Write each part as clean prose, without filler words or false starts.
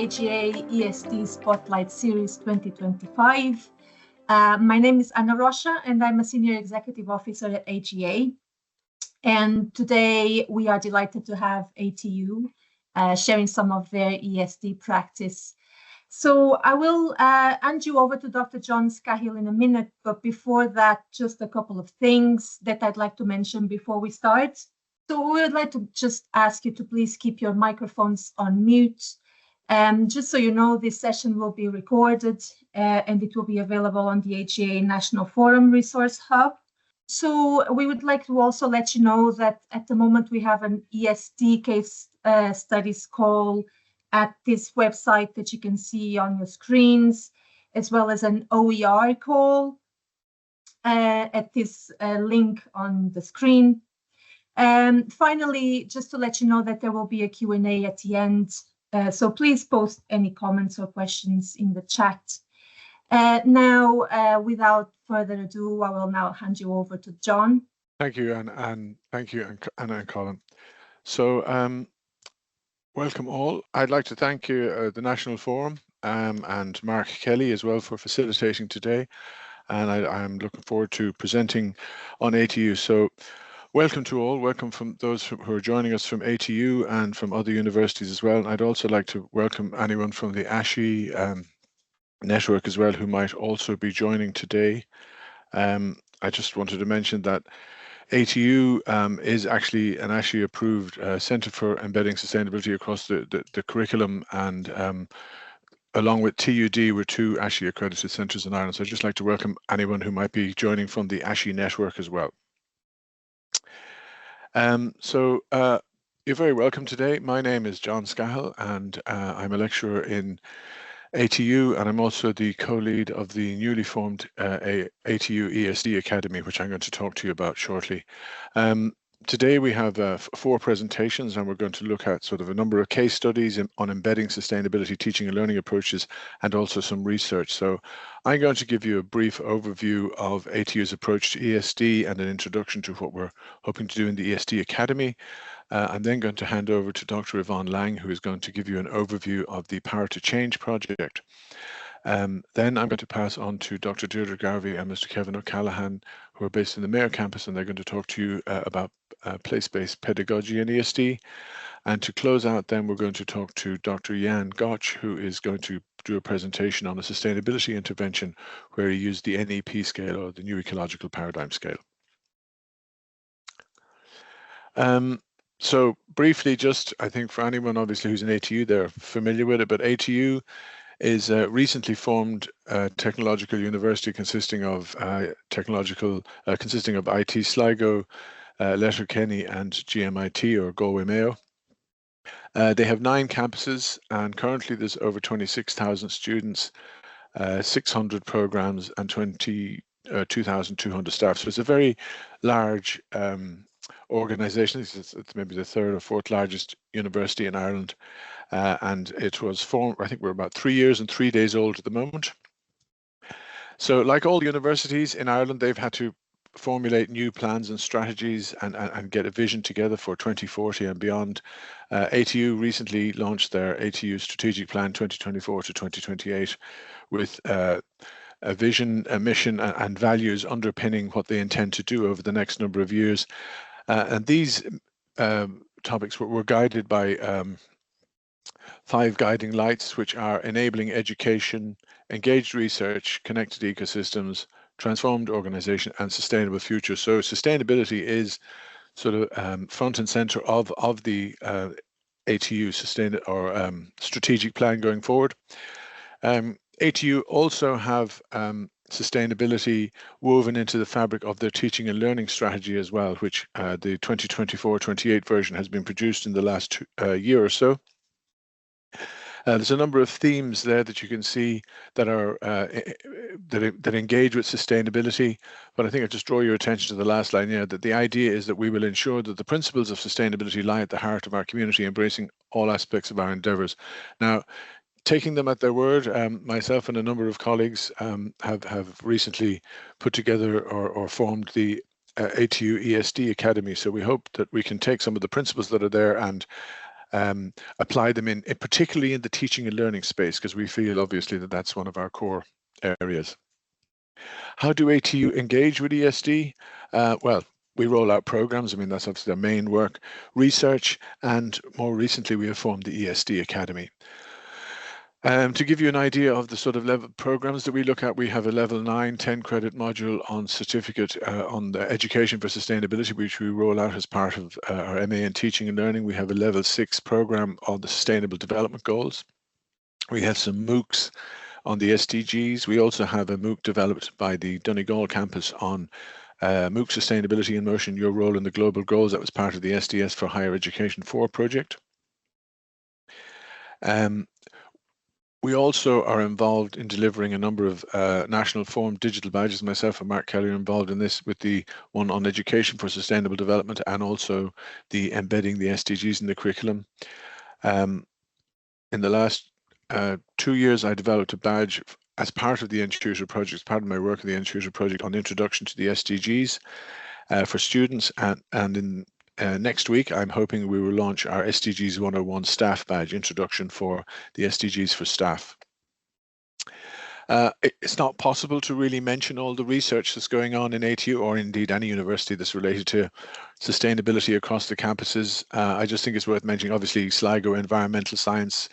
HEA ESD Spotlight Series 2025. My name is Anna Rocha, and I'm a Senior Executive Officer at HEA. And today we are delighted to have ATU sharing some of their ESD practice. So I will hand you over to Dr. John Scahill in a minute, but before that, just a couple of things that I'd like to mention before we start. So we would like to just ask you to please keep your microphones on mute. Just so you know, this session will be recorded and it will be available on the HEA National Forum Resource Hub. So we would like to also let you know that at the moment we have an ESD case studies call at this website that you can see on your screens, as well as an OER call at this link on the screen. Finally, just to let you know that there will be a Q&A at the end. So please post any comments or questions in the chat. Now, without further ado, I will now hand you over to John. Thank you, and thank you, Anna and Colin. So, welcome all. I'd like to thank you, the National Forum, and Mark Kelly as well for facilitating today. And I'm looking forward to presenting on ATU. So, welcome to all. Welcome from those who are joining us from ATU and from other universities as well. And I'd also like to welcome anyone from the ASHE network as well who might also be joining today. I just wanted to mention that ATU is actually an ASHE approved Centre for Embedding Sustainability across the curriculum, and along with TUD, we're two ASHE accredited centres in Ireland. So I'd just like to welcome anyone who might be joining from the ASHE network as well. You're very welcome today. My name is John Scahill, and I'm a lecturer in ATU, and I'm also the co-lead of the newly formed ATU ESD Academy, which I'm going to talk to you about shortly. Today we have 4 presentations, and we're going to look at sort of a number of case studies on embedding sustainability teaching and learning approaches, and also some research. So I'm going to give you a brief overview of ATU's approach to ESD and an introduction to what we're hoping to do in the ESD Academy. I'm then going to hand over to Dr. Yvonne Lang, who is going to give you an overview of the Power to Change project. Then I'm going to pass on to Dr. Deirdre Garvey and Mr. Kevin O'Callaghan, who are based in the Mayo campus, and they're going to talk to you about place-based pedagogy in ESD. And to close out, then we're going to talk to Dr. Jan Gotch, who is going to do a presentation on a sustainability intervention where he used the NEP scale, or the New Ecological Paradigm Scale. So briefly, just I think for anyone obviously who's in ATU, they're familiar with it, but ATU is a recently formed technological university consisting of IT Sligo, Letterkenny, and GMIT, or Galway Mayo. They have 9 campuses, and currently there's over 26,000 students, 600 programs, and 22,200 staff. So it's a very large organization. It's maybe the 3rd or 4th largest university in Ireland, and it was formed, I think we're about 3 years and 3 days old at the moment. So like all the universities in Ireland, they've had to formulate new plans and strategies and get a vision together for 2040 and beyond. ATU recently launched their ATU Strategic Plan 2024 to 2028 with a vision, a mission, and values underpinning what they intend to do over the next number of years. And these topics were guided by 5 guiding lights, which are enabling education, engaged research, connected ecosystems, transformed organization, and sustainable future. So sustainability is sort of front and center of the ATU strategic plan going forward. ATU also have sustainability woven into the fabric of their teaching and learning strategy as well, which the 2024-28 version has been produced in the last year or so. There's a number of themes there that you can see that are that engage with sustainability, but I think I'll just draw your attention to the last line here, that the idea is that we will ensure that the principles of sustainability lie at the heart of our community, embracing all aspects of our endeavours. Now, taking them at their word, myself and a number of colleagues have recently put together or formed the ATU ESD Academy. So we hope that we can take some of the principles that are there and apply them in particularly in the teaching and learning space, because we feel obviously that that's one of our core areas. How do ATU engage with ESD? Well, we roll out programs. I mean, that's obviously their main work, research, and more recently we have formed the ESD Academy. To give you an idea of the sort of level programs that we look at, we have a level 9, 10 credit module on certificate on the education for sustainability, which we roll out as part of our MA in teaching and learning. We have a level 6 program on the sustainable development goals. We have some MOOCs on the SDGs. We also have a MOOC developed by the Donegal campus on MOOC sustainability in motion, your role in the global goals. That was part of the SDS for Higher Education 4 project. We also are involved in delivering a number of national form digital badges. Myself and Mark Kelly are involved in this, with the one on education for sustainable development and also the embedding the SDGs in the curriculum. In the last 2 years, I developed a badge as part of the End-Tutor project, part of my work in the End-Tutor project on introduction to the SDGs for students. And in next week, I'm hoping we will launch our SDGs 101 staff badge, introduction for the SDGs for staff. It's not possible to really mention all the research that's going on in ATU, or indeed any university that's related to sustainability across the campuses. I just think it's worth mentioning, obviously, Sligo environmental science.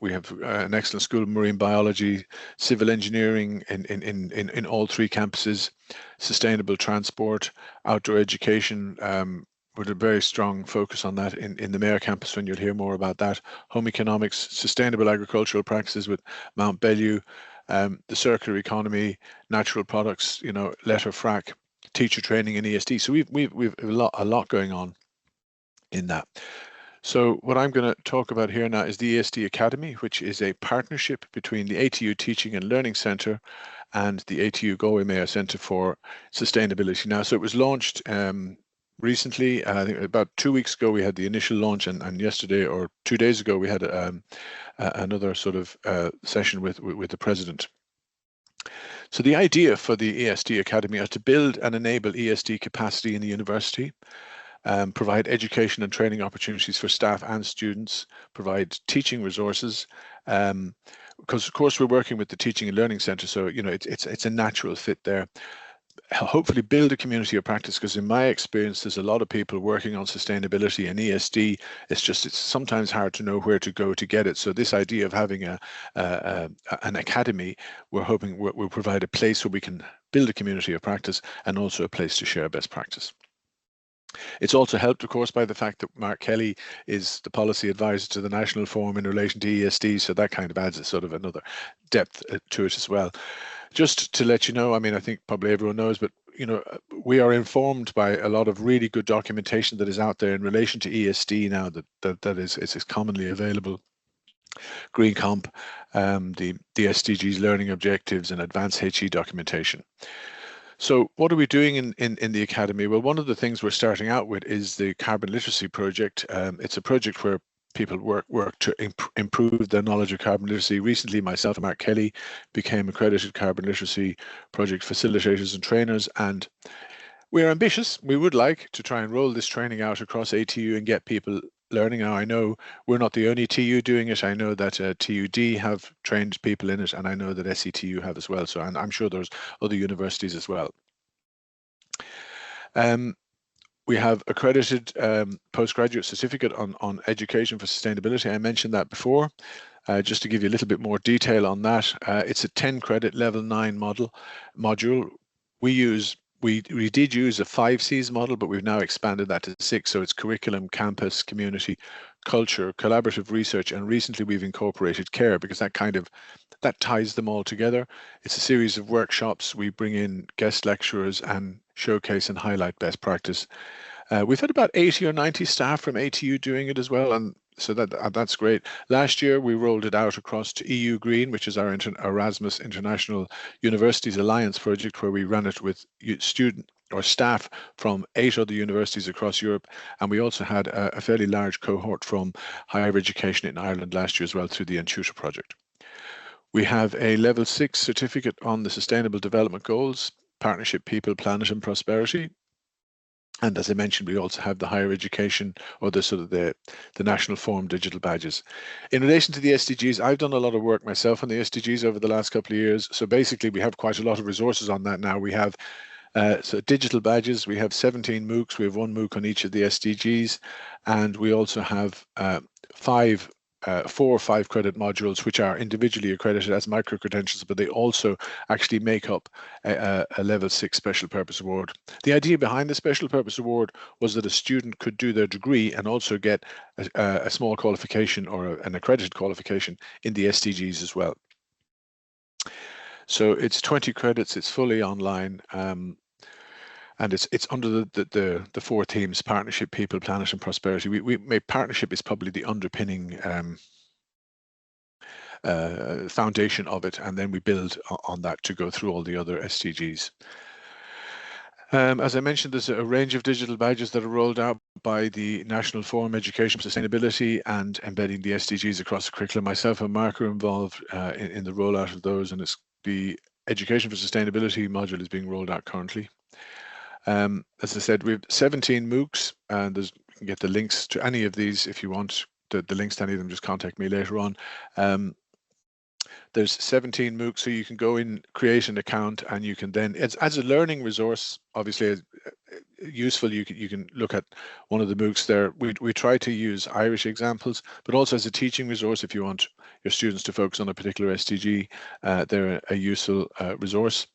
We have an excellent school of marine biology, civil engineering in all 3 campuses, sustainable transport, outdoor education, with a very strong focus on that in the Mayor campus, when you'll hear more about that. Home economics, sustainable agricultural practices with Mount Bellew, the circular economy, natural products, letter frac, teacher training in ESD. So we've a lot going on in that. So what I'm going to talk about here now is the ESD Academy, which is a partnership between the ATU Teaching and Learning Centre and the ATU Galway Mayo Centre for Sustainability. Now, so it was launched recently. I think about 2 weeks ago we had the initial launch, and yesterday or 2 days ago we had another sort of session with the president. So the idea for the ESD Academy is to build and enable ESD capacity in the university, provide education and training opportunities for staff and students, provide teaching resources, because of course we're working with the Teaching and Learning Centre, so it's a natural fit there. Hopefully build a community of practice, because in my experience there's a lot of people working on sustainability and ESD. It's sometimes hard to know where to go to get it. So this idea of having an academy, we're hoping will provide a place where we can build a community of practice and also a place to share best practice. It's also helped, of course, by the fact that Mark Kelly is the policy advisor to the National Forum in relation to ESD, so that kind of adds a sort of another depth to it as well. Just to let you know, I mean, I think probably everyone knows, but we are informed by a lot of really good documentation that is out there in relation to ESD now that is commonly available. Green Comp, the SDGs learning objectives, and advanced HE documentation. So what are we doing in the Academy? Well, one of the things we're starting out with is the Carbon Literacy Project. It's a project where people work to improve their knowledge of carbon literacy. Recently, myself and Mark Kelly became accredited carbon literacy project facilitators and trainers, and we're ambitious. We would like to try and roll this training out across ATU and get people learning. Now, I know we're not the only TU doing it. I know that TUD have trained people in it, and I know that SETU have as well. So, and I'm sure there's other universities as well. We have accredited postgraduate certificate on education for sustainability. I mentioned that before. Just to give you a little bit more detail on that, it's a 10 credit level 9 module. We did use a 5 Cs model, but we've now expanded that to 6. So it's curriculum, campus, community, culture, collaborative research, and recently we've incorporated care, because that ties them all together. It's a series of workshops. We bring in guest lecturers and showcase and highlight best practice. We've had about 80 or 90 staff from ATU doing it as well, and so that's great. Last year we rolled it out across to EU Green, which is our Erasmus International Universities Alliance project, where we ran it with student or staff from 8 other universities across Europe, and we also had a fairly large cohort from higher education in Ireland last year as well through the End-Tutor project. We have a level 6 certificate on the Sustainable Development Goals, Partnership, People, Planet and Prosperity. And as I mentioned, we also have the higher education, or the sort of the National Forum digital badges. In relation to the SDGs, I've done a lot of work myself on the SDGs over the last couple of years. So basically, we have quite a lot of resources on that now. We have so digital badges, we have 17 MOOCs, we have 1 MOOC on each of the SDGs, and we also have 4 or 5 credit modules which are individually accredited as micro-credentials, but they also actually make up a level 6 special purpose award. The idea behind the special purpose award was that a student could do their degree and also get a small qualification or an accredited qualification in the SDGs as well. So it's 20 credits, it's fully online, and it's under the 4 themes: partnership, people, planet, and prosperity. We partnership is probably the underpinning foundation of it, and then we build on that to go through all the other SDGs. As I mentioned, there's a range of digital badges that are rolled out by the National Forum Education Sustainability and embedding the SDGs across the curriculum. Myself and Mark are involved in the rollout of those, and it's the Education for Sustainability module is being rolled out currently. As I said, we have 17 MOOCs, and you can get the links to any of these if you want the links to any of them. Just contact me later on. There's 17 MOOCs, so you can go in, create an account, and you can then, as a learning resource, obviously useful. You can look at one of the MOOCs there. We try to use Irish examples, but also as a teaching resource if you want your students to focus on a particular SDG. They're a useful resource.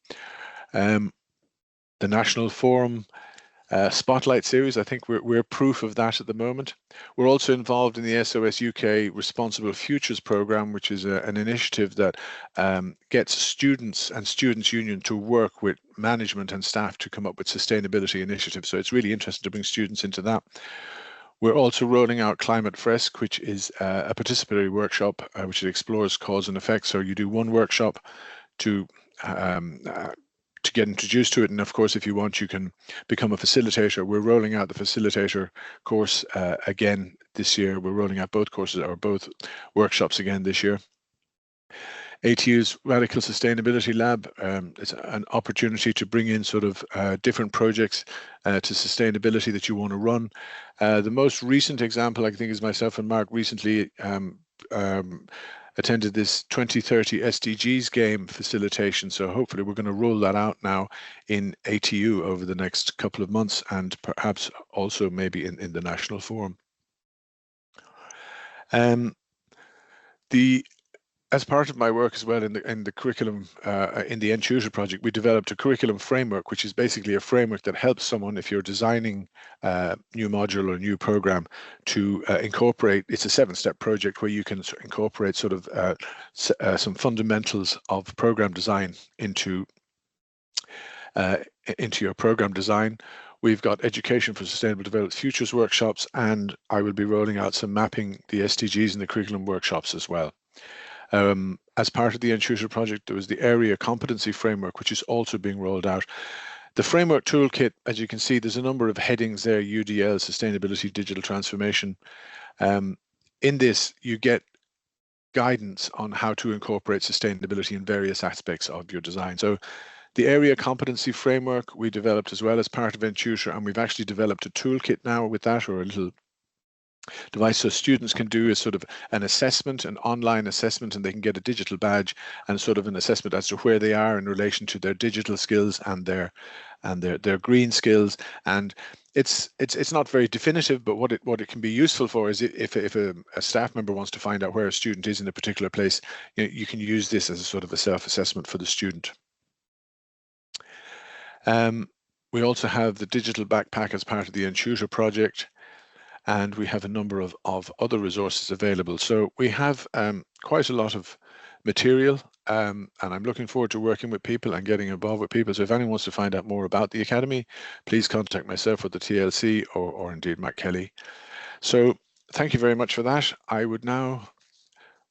The National Forum Spotlight series, I think we're proof of that at the moment. We're also involved in the SOS UK Responsible Futures programme, which is an initiative that gets students and Students' Union to work with management and staff to come up with sustainability initiatives. So it's really interesting to bring students into that. We're also rolling out Climate Fresk, which is a participatory workshop which explores cause and effect. So you do one workshop to get introduced to it, and of course if you want you can become a facilitator. We're rolling out the facilitator course again this year. We're rolling out both courses or both workshops again this year. ATU's Radical Sustainability Lab is an opportunity to bring in sort of different projects to sustainability that you want to run. The most recent example I think is myself and Mark recently attended this 2030 SDGs game facilitation. So hopefully we're going to roll that out now in ATU over the next couple of months, and perhaps also maybe in the National Forum. As part of my work as well in the curriculum, in the N-Tutor project, we developed a curriculum framework, which is basically a framework that helps someone, if you're designing a new module or a new program, to incorporate. It's a 7-step project where you can incorporate sort of some fundamentals of program design into your program design. We've got Education for Sustainable Development Futures workshops, and I will be rolling out some mapping the SDGs in the curriculum workshops as well. As part of the N-Tutor project, there was the Area Competency Framework, which is also being rolled out. The framework toolkit, as you can see, there's a number of headings there: UDL, Sustainability, Digital Transformation. In this, you get guidance on how to incorporate sustainability in various aspects of your design. So the Area Competency Framework we developed as well as part of N-Tutor, and we've actually developed a toolkit now with that, or a little device, so students can do a sort of an assessment, an online assessment, and they can get a digital badge and sort of an assessment as to where they are in relation to their digital skills and their green skills. And it's not very definitive, but what it can be useful for is if a staff member wants to find out where a student is in a particular place, you can use this as a sort of a self-assessment for the student. We also have the digital backpack as part of the N-Tutor project, and we have a number of other resources available. So we have quite a lot of material, and I'm looking forward to working with people and getting involved with people. So if anyone wants to find out more about the Academy, please contact myself or the TLC or indeed Matt Kelly. So thank you very much for that. I would now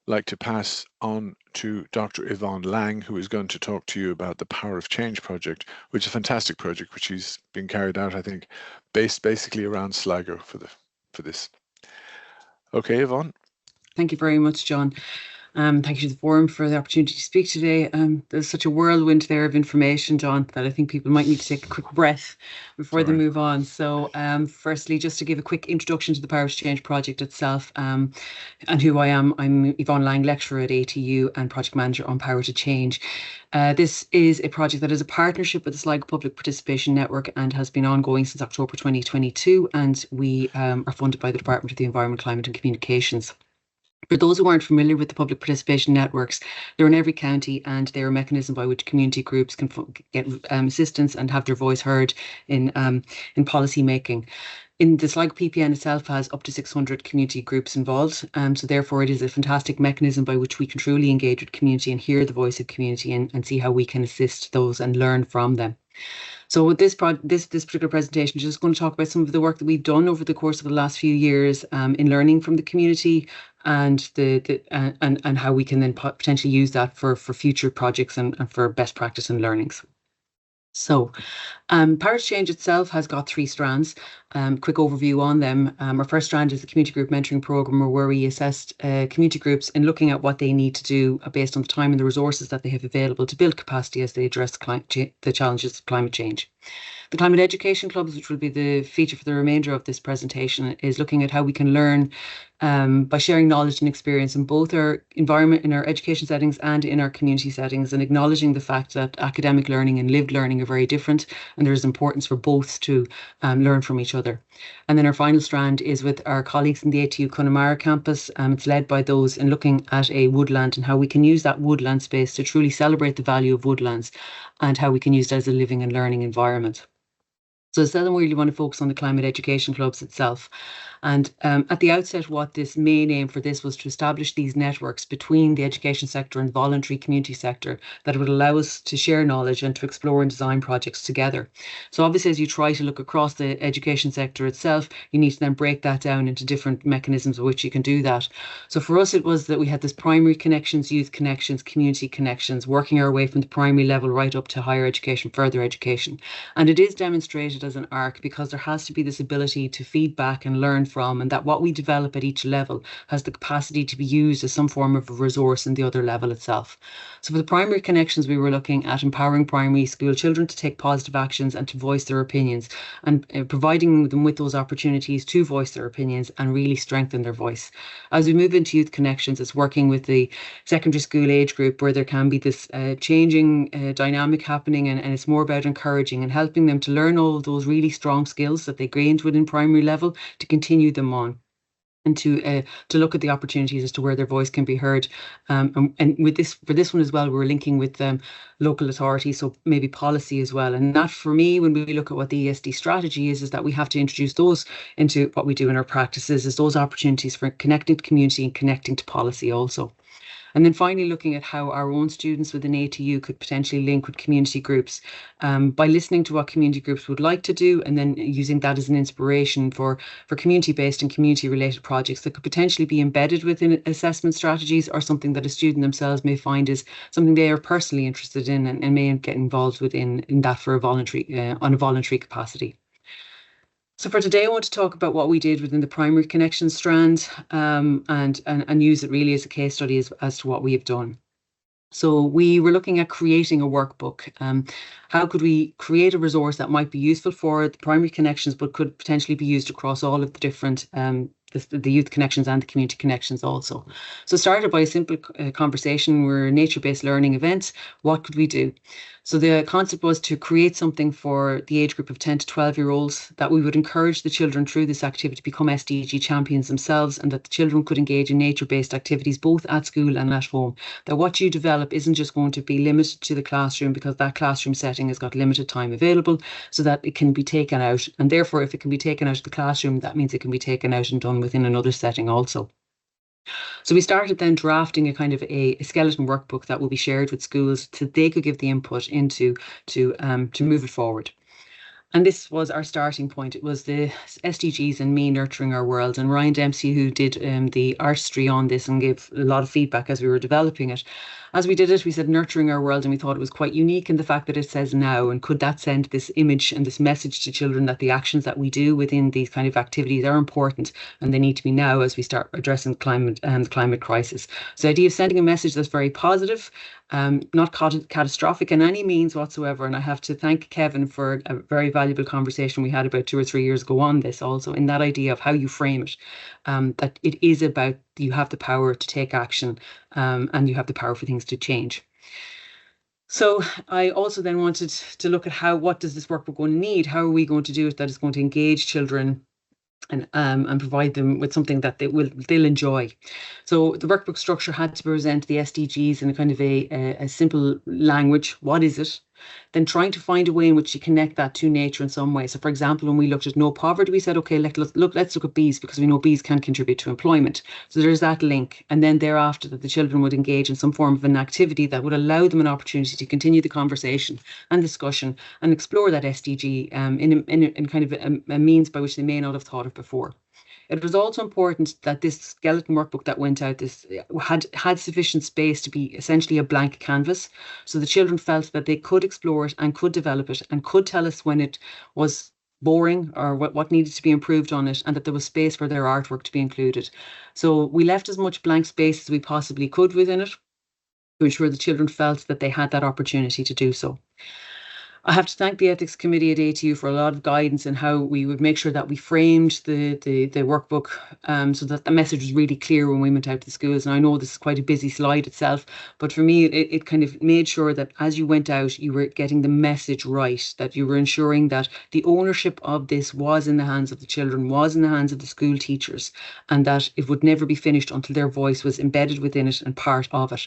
like to pass on to Dr. Yvonne Lang, who is going to talk to you about the Power of Change project, which is a fantastic project, which is being carried out, I think, based basically around Sligo for this. Okay, Yvonne. Thank you very much, John. Thank you to the forum for the opportunity to speak today. There's such a whirlwind there of information, John, that I think people might need to take a quick breath before they move on. So firstly, just to give a quick introduction to the Power to Change project itself and who I am. I'm Yvonne Lang, lecturer at ATU and project manager on Power to Change. This is a project that is a partnership with the Sligo Public Participation Network and has been ongoing since October 2022, and we are funded by the Department of the Environment, Climate and Communications. For those who aren't familiar with the public participation networks, they're in every county and they're a mechanism by which community groups can get assistance and have their voice heard in policy making. In the Sligo PPN itself has up to 600 community groups involved, so therefore it is a fantastic mechanism by which we can truly engage with community and hear the voice of community and see how we can assist those and learn from them. So with this particular presentation, just going to talk about some of the work that we've done over the course of the last few years in learning from the community and and how we can then potentially use that for future projects and for best practice and learnings. So Power to Change itself has got 3 strands. Quick overview on them. Our first strand is the community group mentoring program, where we assessed community groups in looking at what they need to do based on the time and the resources that they have available to build capacity as they address the challenges of climate change. The Climate Education Clubs, which will be the feature for the remainder of this presentation, is looking at how we can learn by sharing knowledge and experience in both our environment, in our education settings and in our community settings, and acknowledging the fact that academic learning and lived learning are very different, and there is importance for both to learn from each other. And then our final strand is with our colleagues in the ATU Connemara campus. It's led by those in looking at a woodland and how we can use that woodland space to truly celebrate the value of woodlands and how we can use that as a living and learning environment. So I really want to focus on the Climate Education Clubs itself. And at the outset, what this main aim for this was to establish these networks between the education sector and the voluntary community sector that would allow us to share knowledge and to explore and design projects together. So obviously, as you try to look across the education sector itself, you need to then break that down into different mechanisms by which you can do that. So for us, it was that we had this primary connections, youth connections, community connections, working our way from the primary level right up to higher education, further education. And it is demonstrated as an arc because there has to be this ability to feedback and learn from, and that what we develop at each level has the capacity to be used as some form of a resource in the other level itself. So for the primary connections, we were looking at empowering primary school children to take positive actions and to voice their opinions, and providing them with those opportunities to voice their opinions and really strengthen their voice. As we move into youth connections, it's working with the secondary school age group where there can be this changing dynamic happening, and it's more about encouraging and helping them to learn all of those really strong skills that they gained within primary level to continue them on, and to look at the opportunities as to where their voice can be heard. And with this, for this one as well, we're linking with local authorities, so maybe policy as well. And that, for me, when we look at what the ESD strategy is that we have to introduce those into what we do in our practices, is those opportunities for connecting to community and connecting to policy also. And then finally, looking at how our own students within ATU could potentially link with community groups by listening to what community groups would like to do, and then using that as an inspiration for community-based and community-related projects that could potentially be embedded within assessment strategies, or something that a student themselves may find is something they are personally interested in and may get involved within in that for a voluntary on a voluntary capacity. So for today, I want to talk about what we did within the primary connection strand and use it really as a case study as to what we have done. So we were looking at creating a workbook. How could we create a resource that might be useful for the primary connections, but could potentially be used across all of the different the youth connections and the community connections also. So started by a simple conversation. We're a nature-based learning event. What could we do? So the concept was to create something for the age group of 10 to 12-year-olds that we would encourage the children through this activity to become SDG champions themselves, and that the children could engage in nature-based activities both at school and at home. That what you develop isn't just going to be limited to the classroom, because that classroom setting has got limited time available, so that it can be taken out. And therefore, if it can be taken out of the classroom, that means it can be taken out and done within another setting also. So we started then drafting a kind of a skeleton workbook that will be shared with schools so they could give the input into to move it forward. And this was our starting point. It was the SDGs and me nurturing our world. And Ryan Dempsey, who did the artistry on this and gave a lot of feedback as we were developing it. As we did it, we said nurturing our world, and we thought it was quite unique in the fact that it says now, and could that send this image and this message to children that the actions that we do within these kind of activities are important and they need to be now as we start addressing climate and the climate crisis. So the idea of sending a message that's very positive, not catastrophic in any means whatsoever. And I have to thank Kevin for a very valuable conversation we had about 2 or 3 years ago on this, also in that idea of how you frame it, that it is about you have the power to take action, and you have the power for things to change. So I also then wanted to look at what does this workbook going to need? How are we going to do it that is going to engage children and provide them with something that they'll enjoy. So the workbook structure had to present the SDGs in a kind of a simple language. What is it? Then trying to find a way in which you connect that to nature in some way. So for example, when we looked at no poverty, we said, okay, let's look at bees, because we know bees can contribute to employment. So there's that link. And then thereafter that the children would engage in some form of an activity that would allow them an opportunity to continue the conversation and discussion and explore that SDG in kind of a means by which they may not have thought of before. It was also important that this skeleton workbook that went out had sufficient space to be essentially a blank canvas. So the children felt that they could explore it and could develop it and could tell us when it was boring or what needed to be improved on it, and that there was space for their artwork to be included. So we left as much blank space as we possibly could within it to ensure the children felt that they had that opportunity to do so. I have to thank the Ethics Committee at ATU for a lot of guidance in how we would make sure that we framed the workbook so that the message was really clear when we went out to the schools. And I know this is quite a busy slide itself, but for me, it kind of made sure that as you went out, you were getting the message right, that you were ensuring that the ownership of this was in the hands of the children, was in the hands of the school teachers, and that it would never be finished until their voice was embedded within it and part of it.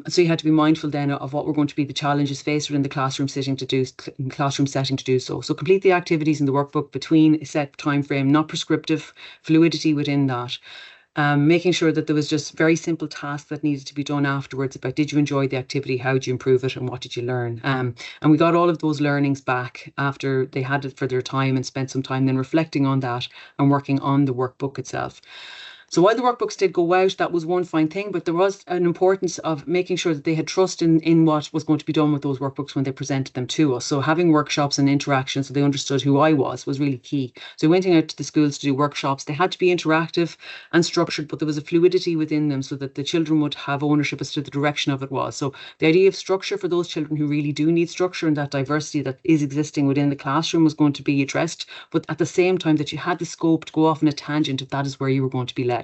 So you had to be mindful then of what were going to be the challenges faced within the classroom setting to do so. So complete the activities in the workbook between a set time frame, not prescriptive, fluidity within that. Making sure that there was just very simple tasks that needed to be done afterwards about did you enjoy the activity, how did you improve it, and what did you learn? And we got all of those learnings back after they had it for their time and spent some time then reflecting on that and working on the workbook itself. So while the workbooks did go out, that was one fine thing, but there was an importance of making sure that they had trust in what was going to be done with those workbooks when they presented them to us. So having workshops and interactions so they understood who I was really key. So we went out to the schools to do workshops. They had to be interactive and structured, but there was a fluidity within them so that the children would have ownership as to the direction of it was. So the idea of structure for those children who really do need structure and that diversity that is existing within the classroom was going to be addressed, but at the same time that you had the scope to go off on a tangent if that is where you were going to be led.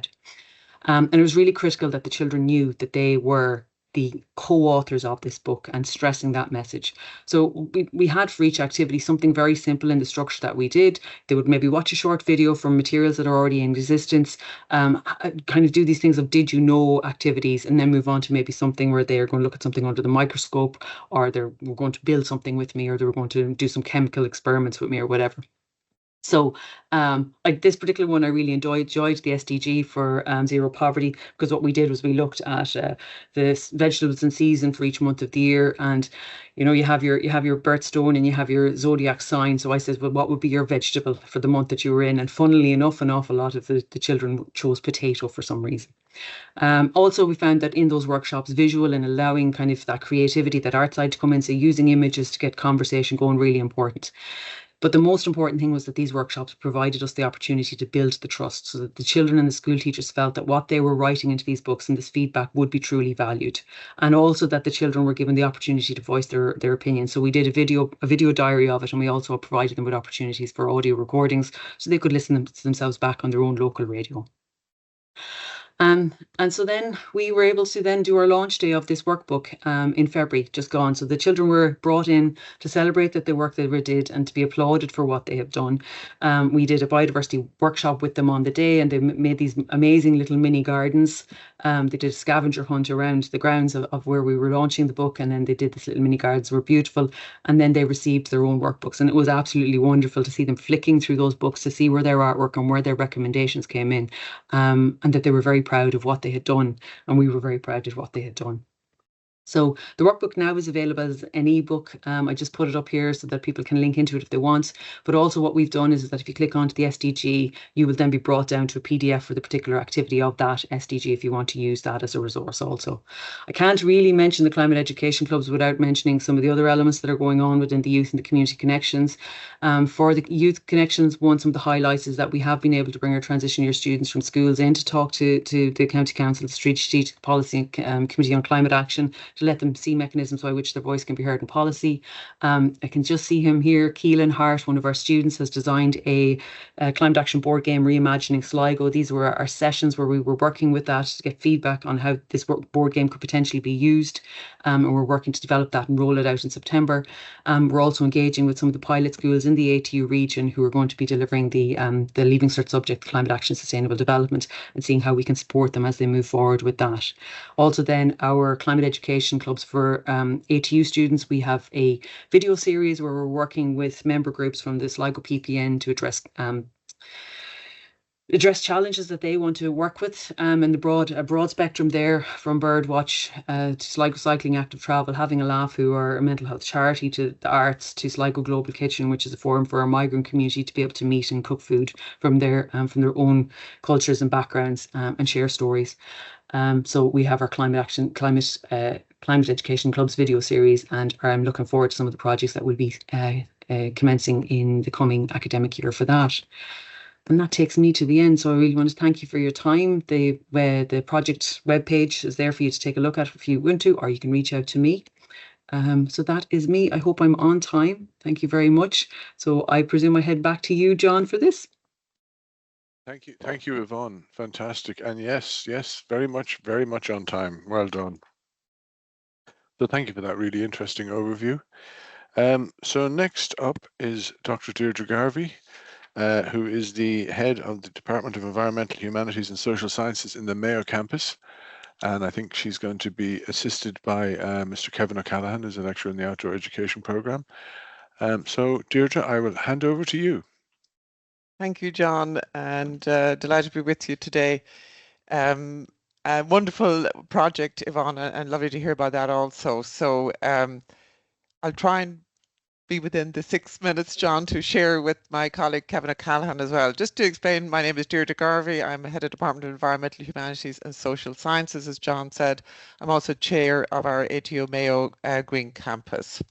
And it was really critical that the children knew that they were the co-authors of this book and stressing that message. So we had for each activity something very simple in the structure that we did. They would maybe watch a short video from materials that are already in existence, kind of do these things of did you know activities, and then move on to maybe something where they're going to look at something under the microscope, or they were going to build something with me, or they were going to do some chemical experiments with me or whatever. So like this particular one, I really enjoyed the SDG for zero poverty, because what we did was we looked at the vegetables in season for each month of the year, and you know you have your birthstone and you have your zodiac sign. So I said, well, what would be your vegetable for the month that you were in? And funnily enough, an awful lot of the children chose potato for some reason. Also, we found that in those workshops, visual and allowing kind of that creativity, that art side to come in, so using images to get conversation going, really important. But the most important thing was that these workshops provided us the opportunity to build the trust, so that the children and the school teachers felt that what they were writing into these books and this feedback would be truly valued. And also that the children were given the opportunity to voice their opinion. So we did a video diary of it, and we also provided them with opportunities for audio recordings so they could listen to themselves back on their own local radio. And so then we were able to then do our launch day of this workbook in February, just gone. So the children were brought in to celebrate that the work they did and to be applauded for what they have done. We did a biodiversity workshop with them on the day, and they made these amazing little mini gardens. They did a scavenger hunt around the grounds of where we were launching the book, and then they did this little mini gardens. They were beautiful. And then they received their own workbooks, and it was absolutely wonderful to see them flicking through those books to see where their artwork and where their recommendations came in, and that they were very proud of what they had done, and we were very proud of what they had done. So the workbook now is available as an ebook. I just put it up here so that people can link into it if they want. But also what we've done is that if you click onto the SDG, you will then be brought down to a PDF for the particular activity of that SDG if you want to use that as a resource also. I can't really mention the climate education clubs without mentioning some of the other elements that are going on within the youth and the community connections. For the youth connections, some of the highlights is that we have been able to bring our transition year students from schools in to talk to the County Council, the Strategic Policy Committee on Climate Action, to let them see mechanisms by which their voice can be heard in policy. I can just see him here. Keelan Hart, one of our students, has designed a climate action board game reimagining Sligo. These were our sessions where we were working with that to get feedback on how this board game could potentially be used, and we're working to develop that and roll it out in September. We're also engaging with some of the pilot schools in the ATU region who are going to be delivering the Leaving Cert subject, Climate Action Sustainable Development, and seeing how we can support them as they move forward with that. Also then our climate education clubs for ATU students, we have a video series where we're working with member groups from the Sligo PPN to address challenges that they want to work with, and a broad spectrum there, from Birdwatch to Sligo Cycling Active Travel, Having a Laugh, who are a mental health charity, to the arts, to Sligo Global Kitchen, which is a forum for our migrant community to be able to meet and cook food from their own cultures and backgrounds, and share stories. So we have our climate education clubs video series, and I'm looking forward to some of the projects that will be commencing in the coming academic year for that. And that takes me to the end. So I really want to thank you for your time. The project webpage is there for you to take a look at if you want to, or you can reach out to me. So that is me. I hope I'm on time. Thank you very much. So I presume I head back to you, John, for this. Thank you, Yvonne. Fantastic. And yes, very much on time. Well done. So thank you for that really interesting overview. So next up is Dr. Deirdre Garvey, who is the head of the Department of Environmental Humanities and Social Sciences in the Mayo campus. And I think she's going to be assisted by Mr. Kevin O'Callaghan, who's a lecturer in the outdoor education program. So Deirdre, I will hand over to you. Thank you, John, and delighted to be with you today. A wonderful project, Yvonne, and lovely to hear about that also. So I'll try and be within the 6 minutes, John, to share with my colleague Kevin O'Callaghan as well. Just to explain, my name is Deirdre Garvey. I'm head of Department of Environmental Humanities and Social Sciences, as John said. I'm also chair of our ATU Mayo Green Campus.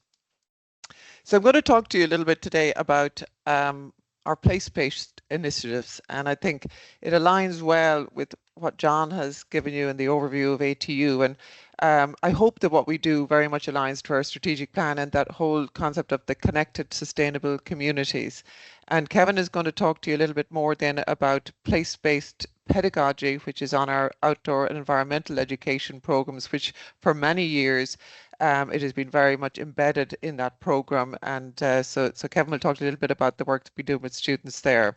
So I'm going to talk to you a little bit today about our place-based initiatives, and I think it aligns well with what John has given you in the overview of ATU, and I hope that what we do very much aligns to our strategic plan and that whole concept of the connected sustainable communities. And Kevin is going to talk to you a little bit more then about place-based pedagogy, which is on our outdoor and environmental education programs, which for many years it has been very much embedded in that program. And so Kevin will talk a little bit about the work that we do with students there.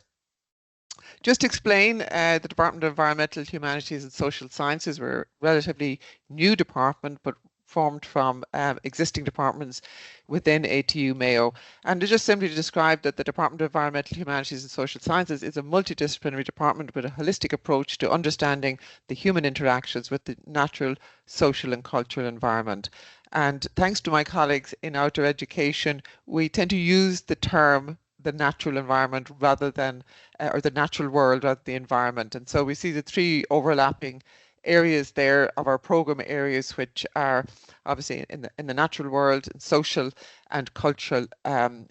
Just to explain, the Department of Environmental Humanities and Social Sciences, we're a relatively new department, but formed from existing departments within ATU Mayo. And to just simply describe that the Department of Environmental Humanities and Social Sciences is a multidisciplinary department with a holistic approach to understanding the human interactions with the natural, social and cultural environment. And thanks to my colleagues in outdoor education, we tend to use the term the natural environment rather than, or the natural world rather than the environment. And so we see the three overlapping areas there of our program areas, which are obviously in the natural world, social and cultural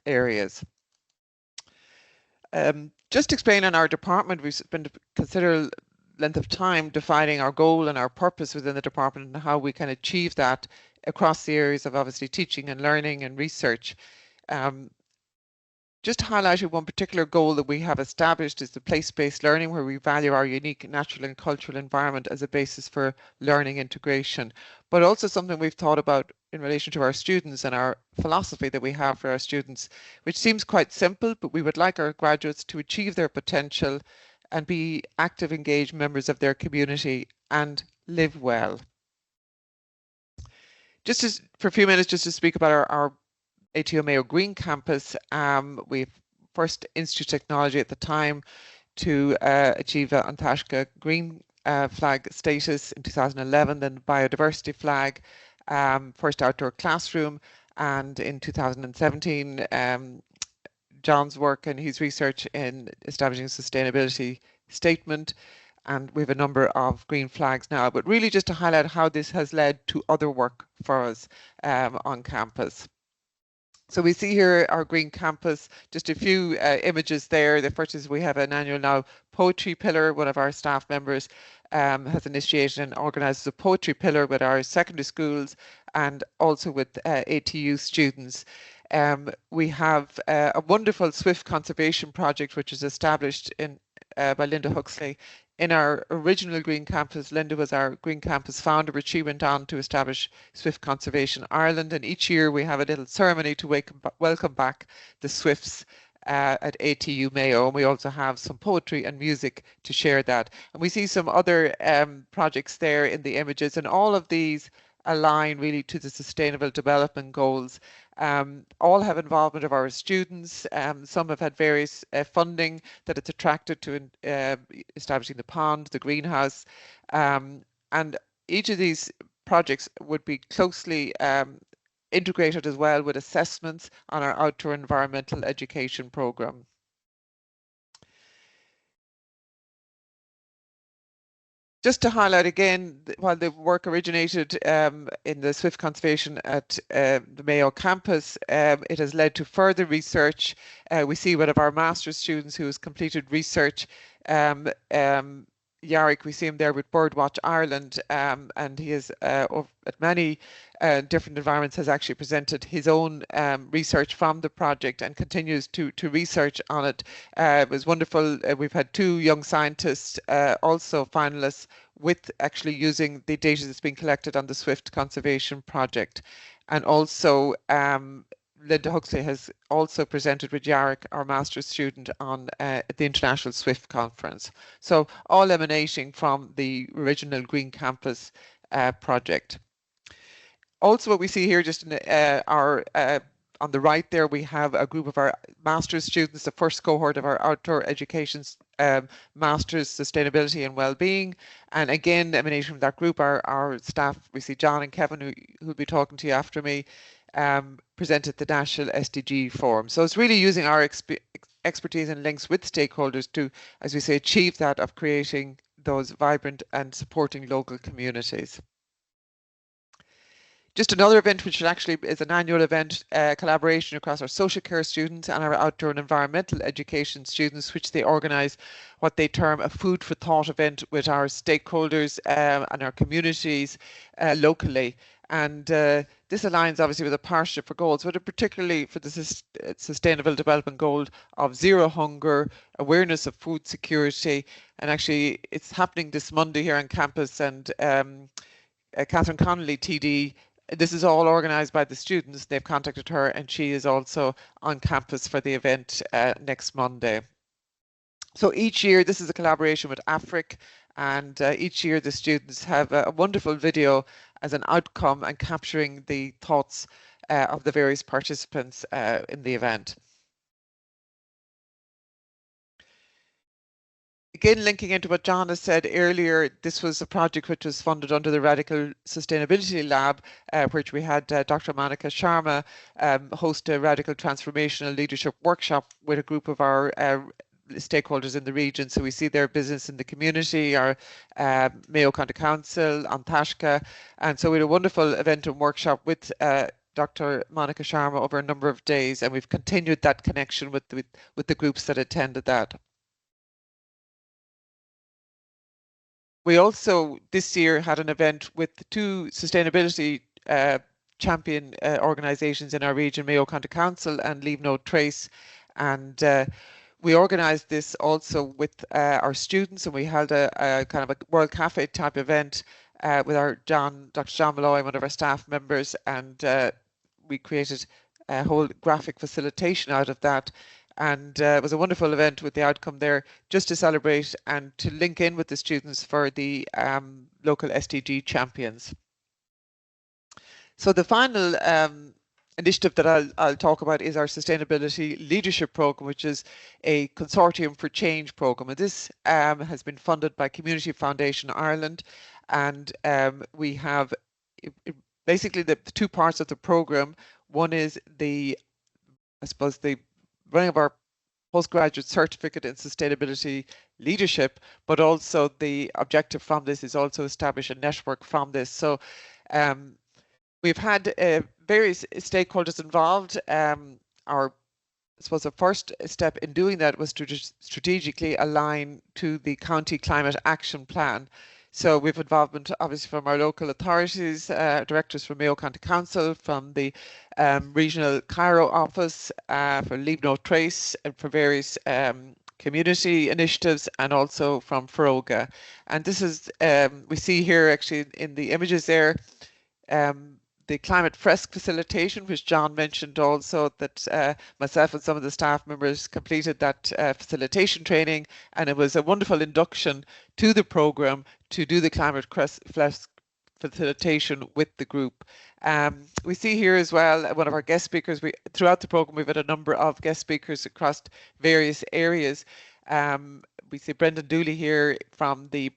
areas. Just to explain on our department, we've spent a considerable length of time defining our goal and our purpose within the department and how we can achieve that across the areas of obviously teaching and learning and research. Just highlighting one particular goal that we have established is the place-based learning, where we value our unique natural and cultural environment as a basis for learning integration, but also something we've thought about in relation to our students and our philosophy that we have for our students, which seems quite simple, but we would like our graduates to achieve their potential and be active, engaged members of their community and live well. For a few minutes, just to speak about our ATU Mayo Green Campus, we first Institute Technology at the time to achieve an Antashka Green Flag status in 2011, then Biodiversity Flag, first outdoor classroom, and in 2017, John's work and his research in establishing a sustainability statement, and we have a number of green flags now, but really just to highlight how this has led to other work for us on campus. So we see here our green campus, just a few images there. The first is we have an annual now poetry pillar. One of our staff members has initiated and organises a poetry pillar with our secondary schools and also with ATU students. We have a wonderful Swift conservation project which is established by Linda Huxley. In our original Green Campus, Linda was our Green Campus founder, but she went on to establish Swift Conservation Ireland, and each year we have a little ceremony to welcome back the Swifts at ATU Mayo, and we also have some poetry and music to share that. And we see some other projects there in the images, and all of these align really to the Sustainable Development Goals. All have involvement of our students. Some have had various funding that it's attracted to establishing the pond, the greenhouse, and each of these projects would be closely integrated as well with assessments on our outdoor environmental education programme. Just to highlight again, while the work originated in the Swift Conservation at the Mayo campus, it has led to further research. We see one of our master's students who has completed research, Yarrick, we see him there with Birdwatch Ireland, and he is at many different environments has actually presented his own research from the project and continues to research on it. It was wonderful. We've had two young scientists, also finalists, with actually using the data that's been collected on the Swift Conservation Project. And also Linda Huxley has also presented with Yarrick, our master's student, on the International Swift Conference. So all emanating from the original Green Campus project. Also what we see here just in our on the right there, we have a group of our master's students, the first cohort of our outdoor education Masters Sustainability and Wellbeing. And again, emanating from that group, our staff, we see John and Kevin, who will be talking to you after me, presented the National SDG Forum. So it's really using our expertise and links with stakeholders to, as we say, achieve that of creating those vibrant and supporting local communities. Just another event which actually is an annual event, collaboration across our social care students and our outdoor and environmental education students, which they organise what they term a food for thought event with our stakeholders and our communities locally. And this aligns obviously with a partnership for goals, but particularly for the Sustainable Development Goal of zero hunger, awareness of food security. And actually it's happening this Monday here on campus, and Catherine Connolly, TD, this is all organised by the students. They've contacted her and she is also on campus for the event next Monday. So each year, this is a collaboration with Afric, and each year the students have a wonderful video as an outcome and capturing the thoughts of the various participants in the event. Again, linking into what John has said earlier, this was a project which was funded under the Radical Sustainability Lab, which we had Dr. Monica Sharma host a Radical Transformational Leadership Workshop with a group of our stakeholders in the region. So we see their business in the community, our Mayo County Council, Antashka, and so we had a wonderful event and workshop with Dr. Monica Sharma over a number of days, and we've continued that connection with the groups that attended that. We also this year had an event with two sustainability champion organisations in our region, Mayo County Council and Leave No Trace, and we organised this also with our students, and we held a kind of a World Cafe type event with our Dr. John Malloy, one of our staff members, and we created a whole graphic facilitation out of that. And it was a wonderful event with the outcome there, just to celebrate and to link in with the students for the local SDG champions. So the final initiative that I'll talk about is our Sustainability Leadership Programme, which is a Consortium for Change programme. And this has been funded by Community Foundation Ireland, and we have basically the two parts of the program. One is the running of our postgraduate certificate in sustainability leadership, but also the objective from this is also establish a network from this. So we've had various stakeholders involved. I suppose the first step in doing that was to just strategically align to the County Climate Action Plan. So we've involvement obviously from our local authorities, directors from Mayo County Council, from the regional Cairo office, for Leave No Trace, and for various community initiatives, and also from Feroga. And this is, we see here actually in the images there, the climate fresk facilitation, which John mentioned also, that myself and some of the staff members completed that facilitation training, and it was a wonderful induction to the programme to do the climate fresk facilitation with the group. We see here as well one of our guest speakers. Throughout the programme we've had a number of guest speakers across various areas. We see Brendan Dooley here from the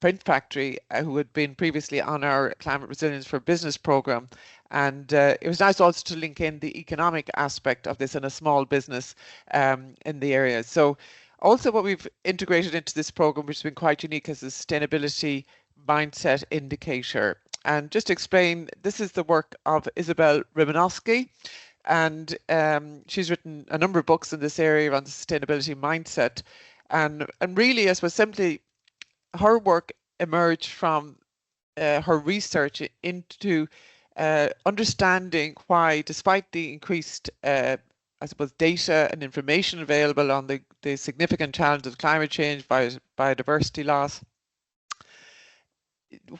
print factory, who had been previously on our Climate Resilience for Business programme, and it was nice also to link in the economic aspect of this in a small business in the area. So also what we've integrated into this programme, which has been quite unique, is the sustainability mindset indicator. And just to explain, this is the work of Isabel Rymanowski, and she's written a number of books in this area on the sustainability mindset, and really, I suppose, simply her work emerged from her research into understanding why, despite the increased I suppose data and information available on the significant challenge of climate change, biodiversity loss,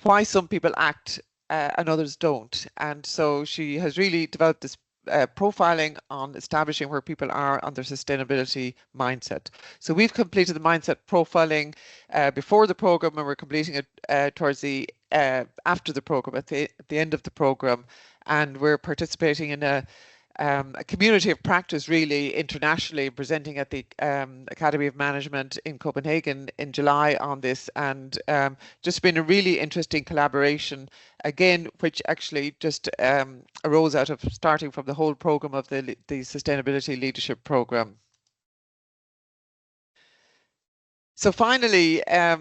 why some people act and others don't. And so she has really developed this profiling on establishing where people are on their sustainability mindset. So we've completed the mindset profiling before the program, and we're completing it towards the after the program, at the end of the program, and we're participating in a community of practice, really internationally, presenting at the Academy of Management in Copenhagen in July on this, and just been a really interesting collaboration again, which actually just arose out of starting from the whole program of the Sustainability Leadership Program. So finally, I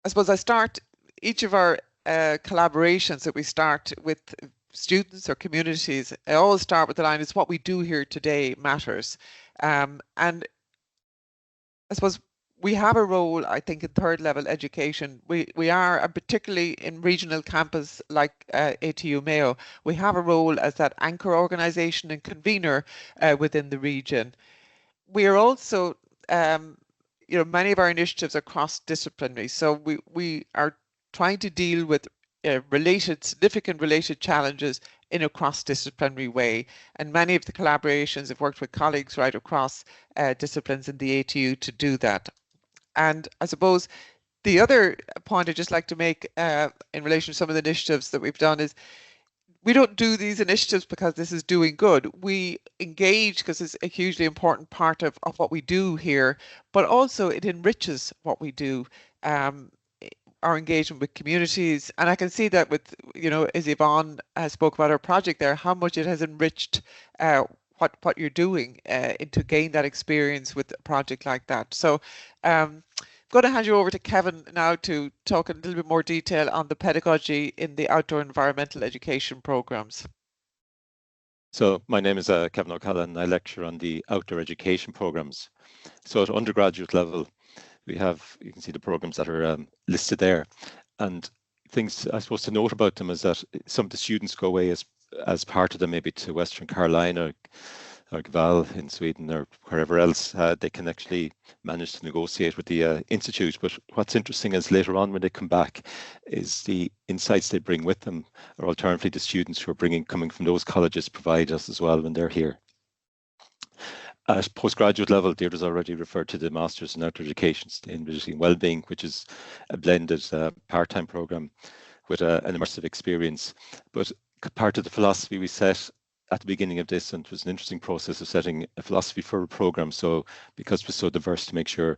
suppose I start each of our collaborations that we start with students or communities. I always start with the line, is what we do here today matters. And I suppose we have a role, I think, in third level education. We are, and particularly in regional campus like ATU Mayo, we have a role as that anchor organisation and convener within the region. We are also, you know, many of our initiatives are cross-disciplinary. So we are trying to deal with significant related challenges in a cross-disciplinary way, and many of the collaborations have worked with colleagues right across disciplines in the ATU to do that. And I suppose the other point I'd just like to make in relation to some of the initiatives that we've done is, we don't do these initiatives because this is doing good. We engage because it's a hugely important part of what we do here, but also it enriches what we do. Our engagement with communities, and I can see that with, you know, as Yvonne spoke about our project there, how much it has enriched what you're doing to gain that experience with a project like that. So I'm going to hand you over to Kevin now to talk in a little bit more detail on the pedagogy in the outdoor environmental education programs. So my name is Kevin O'Callaghan, and I lecture on the outdoor education programs. So at undergraduate level, we have, you can see the programs that are listed there, and things I suppose to note about them is that some of the students go away as part of them, maybe to Western Carolina or Gval in Sweden or wherever else. They can actually manage to negotiate with the institute. But what's interesting is later on when they come back is the insights they bring with them, or alternatively the students who are coming from those colleges provide us as well when they're here. At postgraduate level, Deirdre's already referred to the Masters in Outdoor Education, Sustainability and Wellbeing, which is a blended part-time program with an immersive experience. But part of the philosophy we set at the beginning of this, and it was an interesting process of setting a philosophy for a program, so because it was so diverse, to make sure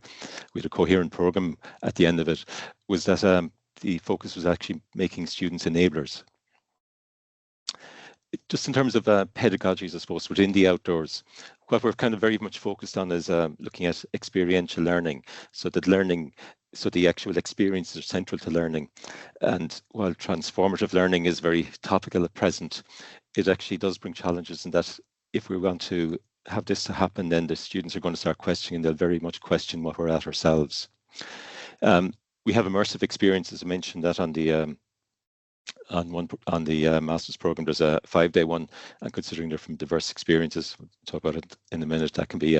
we had a coherent program at the end of it, was that the focus was actually making students enablers. Just in terms of pedagogies, I suppose, within the outdoors, what we're kind of very much focused on is looking at experiential learning, so that learning, so the actual experiences are central to learning. And while transformative learning is very topical at present, it actually does bring challenges in that if we want to have this to happen, then the students are going to start questioning, they'll very much question what we're at ourselves. We have immersive experiences. I mentioned that on the master's program. There's a 5-day one, and considering they're from diverse experiences, we'll talk about it in a minute, that can be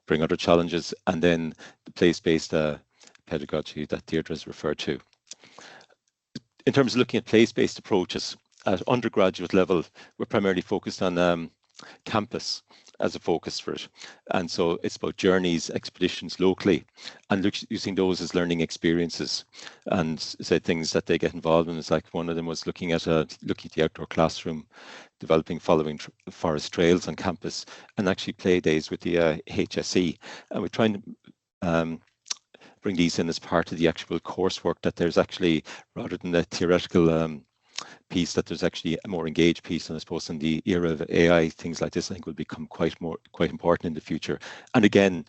bring other challenges. And then the place-based pedagogy that Deirdre has referred to. In terms of looking at place-based approaches, at undergraduate level, we're primarily focused on campus as a focus for it. And so it's about journeys, expeditions locally, and using those as learning experiences. And say things that they get involved in, it's like one of them was looking at the outdoor classroom, developing following forest trails on campus, and actually play days with the HSE. And we're trying to bring these in as part of the actual coursework, that there's actually, rather than the theoretical piece, that there's actually a more engaged piece. And I suppose in the era of AI, things like this I think will become quite important in the future. And again,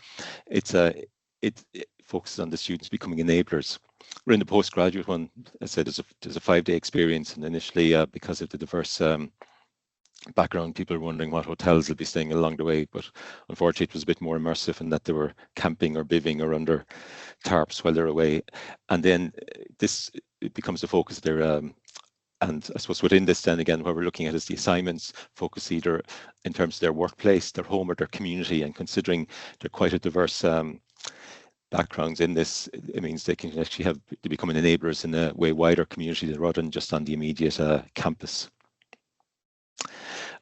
it focuses on the students becoming enablers. We're in the postgraduate one. I said there's a 5-day experience, and initially because of the diverse background, people are wondering what hotels they'll be staying along the way, but unfortunately it was a bit more immersive in that they were camping or bivvying or under tarps while they're away. And then it becomes the focus there. And I suppose within this, then again, what we're looking at is the assignments focus either in terms of their workplace, their home, or their community. And considering they're quite a diverse backgrounds in this, it means they can actually they become enablers in a way wider community rather than just on the immediate campus.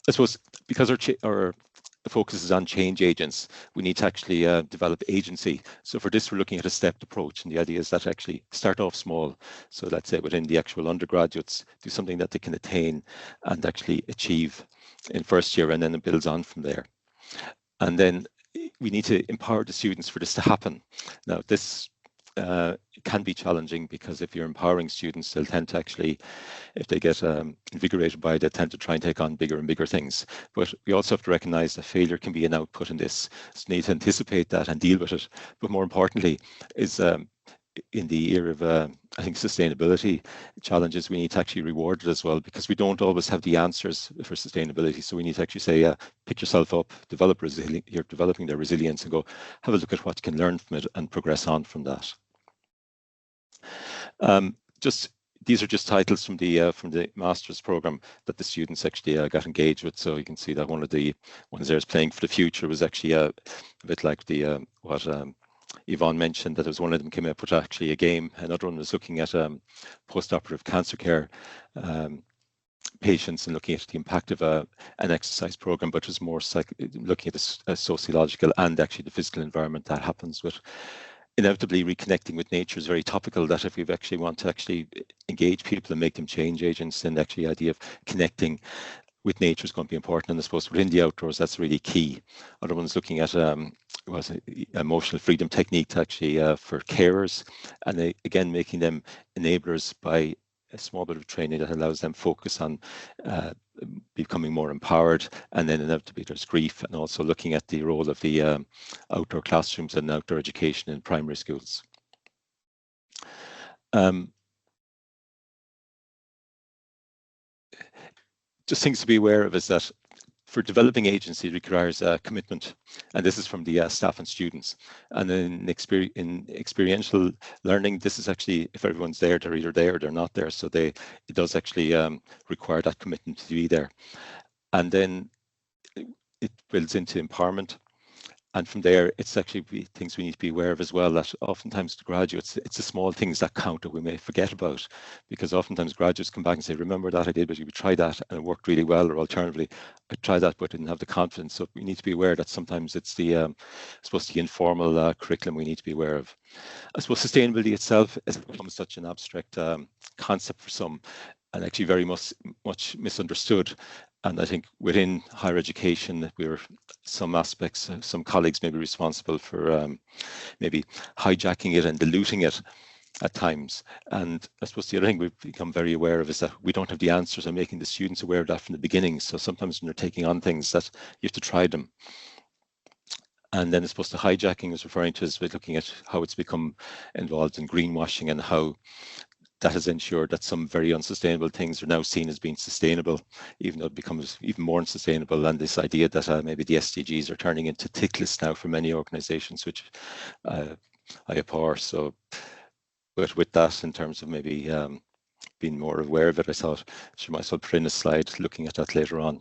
I suppose because our focus is on change agents, we need to actually develop agency. So for this, we're looking at a stepped approach, and the idea is that actually start off small. So let's say within the actual undergraduates, do something that they can attain and actually achieve in first year, and then it builds on from there. And then we need to empower the students for this to happen. Now, this can be challenging, because if you're empowering students, they'll tend to actually, if they get invigorated by it, they tend to try and take on bigger and bigger things. But we also have to recognize that failure can be an output in this. So we need to anticipate that and deal with it. But more importantly is in the era of, I think, sustainability challenges, we need to actually reward it as well, because we don't always have the answers for sustainability. So we need to actually say, pick yourself up, develop resilience. You're developing their resilience, and go have a look at what you can learn from it and progress on from that. These are just titles from the master's program that the students actually got engaged with. So you can see that one of the ones there is playing for the future was actually a bit like the what Yvonne mentioned, that was one of them came up with actually a game. Another one was looking at post-operative cancer care patients and looking at the impact of an exercise program, but it was more looking at the sociological and actually the physical environment that happens with. Inevitably, reconnecting with nature is very topical, that if we actually want to actually engage people and make them change agents, then actually the idea of connecting with nature is going to be important. And I suppose within the outdoors, that's really key. Other ones looking at was emotional freedom technique to actually for carers, and again making them enablers by a small bit of training that allows them focus on becoming more empowered. And then inevitably there's grief, and also looking at the role of the outdoor classrooms and outdoor education in primary schools. Just things to be aware of is that for developing agency, it requires commitment, and this is from the staff and students. And in experiential learning, this is actually, if everyone's there, they're either there or they're not there. So it does actually require that commitment to be there. And then it builds into empowerment. And from there, it's actually things we need to be aware of as well, that oftentimes the graduates, it's the small things that count that we may forget about, because oftentimes graduates come back and say, remember that I did, but you tried that and it worked really well, or alternatively, I tried that but didn't have the confidence. So we need to be aware that sometimes it's the, the informal curriculum we need to be aware of. I suppose sustainability itself has become such an abstract concept for some, and actually very much misunderstood. And I think within higher education, some aspects, some colleagues may be responsible for maybe hijacking it and diluting it. at times. And I suppose the other thing we've become very aware of is that we don't have the answers, and making the students aware of that from the beginning. So sometimes when they're taking on things, that you have to try them. And then I suppose the hijacking is referring to is looking at how it's become involved in greenwashing, and how that has ensured that some very unsustainable things are now seen as being sustainable, even though it becomes even more unsustainable. And this idea that maybe the SDGs are turning into tick lists now for many organizations, which I abhor. So, but with that, in terms of maybe being more aware of it, I thought I might as well put in a slide looking at that later on.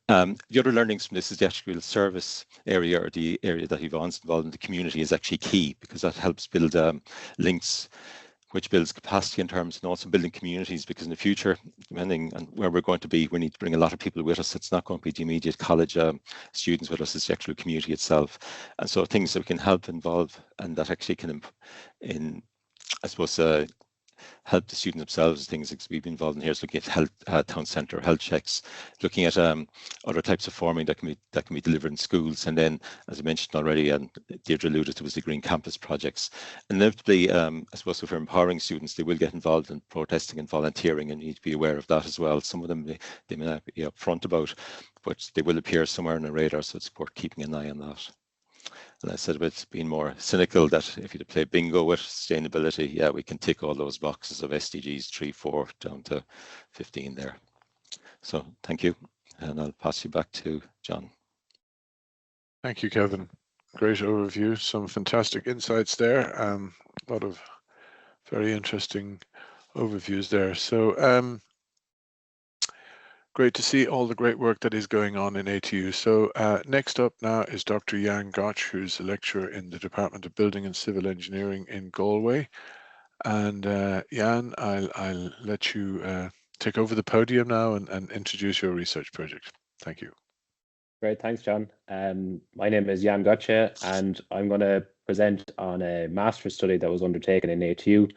The other learnings from this is the actual service area, or the area that Yvonne's involved in, the community, is actually key, because that helps build links, which builds capacity in terms, and also building communities, because in the future, depending on where we're going to be, we need to bring a lot of people with us. It's not going to be the immediate college students with us, it's the actual community itself. And so things that we can help involve, and that actually can, I suppose, help the students themselves. Things like we've been involved in here is looking at health, town centre health checks, looking at other types of forming that can be delivered in schools. And then, as I mentioned already, and Deirdre alluded to, was the Green Campus projects. And inevitably, I suppose if we're empowering students, they will get involved in protesting and volunteering, and you need to be aware of that as well. Some of them they may not be upfront about, but they will appear somewhere on the radar, so it's worth keeping an eye on that. And I said about being more cynical, that if you play bingo with sustainability, yeah, we can tick all those boxes of SDGs 3, 4 down to 15 there. So thank you, and I'll pass you back to John. Thank you, Kevin. Great overview, some fantastic insights there. A lot of very interesting overviews there. So great to see all the great work that is going on in ATU. So next up now is Dr. Jan Gotch, who's a lecturer in the Department of Building and Civil Engineering in Galway. And Jan, I'll let you take over the podium now and introduce your research project. Thank you. Great, thanks, John. My name is Jan Gotche, and I'm going to present on a master's study that was undertaken in ATU,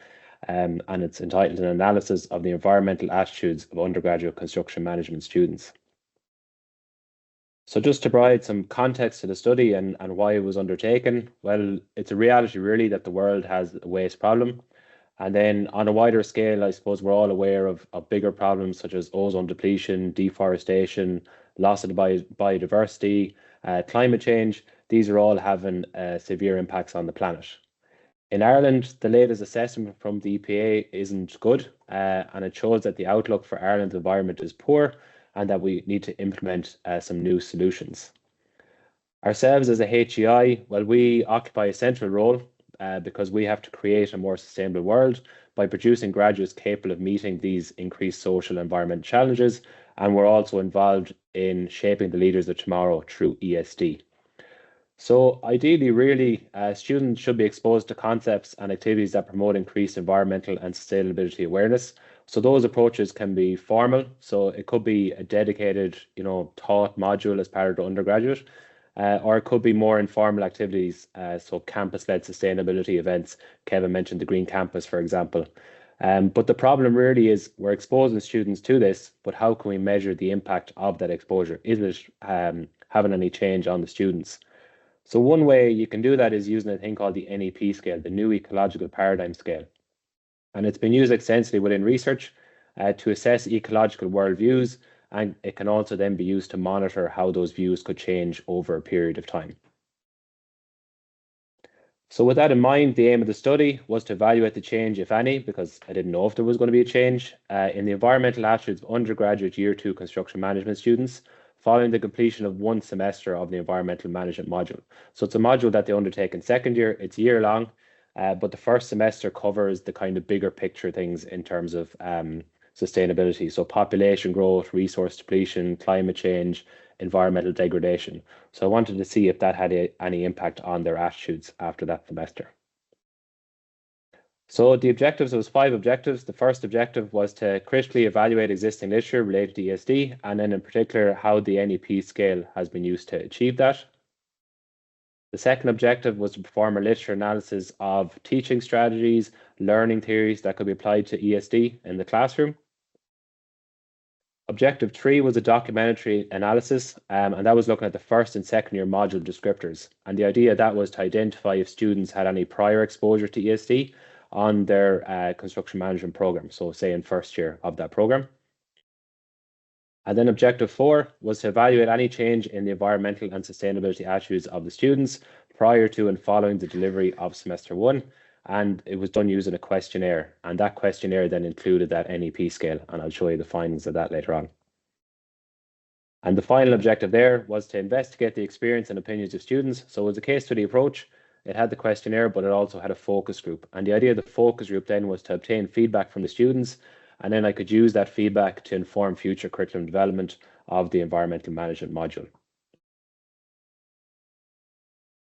and it's entitled An Analysis of the Environmental Attitudes of Undergraduate Construction Management Students. So just to provide some context to the study and why it was undertaken, well, it's a reality really that the world has a waste problem. And then on a wider scale, I suppose we're all aware of bigger problems such as ozone depletion, deforestation, loss of biodiversity, climate change. These are all having severe impacts on the planet. In Ireland, the latest assessment from the EPA isn't good, and it shows that the outlook for Ireland's environment is poor, and that we need to implement some new solutions. Ourselves as a HEI, well, we occupy a central role because we have to create a more sustainable world by producing graduates capable of meeting these increased social and environmental challenges, and we're also involved in shaping the leaders of tomorrow through ESD. So ideally, really, students should be exposed to concepts and activities that promote increased environmental and sustainability awareness. So those approaches can be formal, so it could be a dedicated, taught module as part of the undergraduate, or it could be more informal activities, so campus-led sustainability events. Kevin mentioned the Green Campus, for example. But the problem really is we're exposing students to this, but how can we measure the impact of that exposure? Is it having any change on the students? So one way you can do that is using a thing called the NEP scale, the New Ecological Paradigm Scale. And it's been used extensively within research to assess ecological worldviews, and it can also then be used to monitor how those views could change over a period of time. So with that in mind, the aim of the study was to evaluate the change, if any, because I didn't know if there was going to be a change, in the environmental attitudes of undergraduate Year 2 construction management students following the completion of one semester of the environmental management module. So it's a module that they undertake in second year. It's year long, but the first semester covers the kind of bigger picture things in terms of sustainability. So population growth, resource depletion, climate change, environmental degradation. So I wanted to see if that had any impact on their attitudes after that semester. So the objectives, there was 5 objectives. The first objective was to critically evaluate existing literature related to ESD, and then in particular how the NEP scale has been used to achieve that. The second objective was to perform a literature analysis of teaching strategies, learning theories that could be applied to ESD in the classroom. Objective 3 was a documentary analysis, and that was looking at the first and second year module descriptors. And the idea of that was to identify if students had any prior exposure to ESD, on their construction management program, so say in first year of that program. And then objective 4 was to evaluate any change in the environmental and sustainability attitudes of the students prior to and following the delivery of semester 1. And it was done using a questionnaire. And that questionnaire then included that NEP scale. And I'll show you the findings of that later on. And the final objective there was to investigate the experience and opinions of students. So it was a case study approach. It had the questionnaire, but it also had a focus group. And the idea of the focus group then was to obtain feedback from the students. And then I could use that feedback to inform future curriculum development of the environmental management module.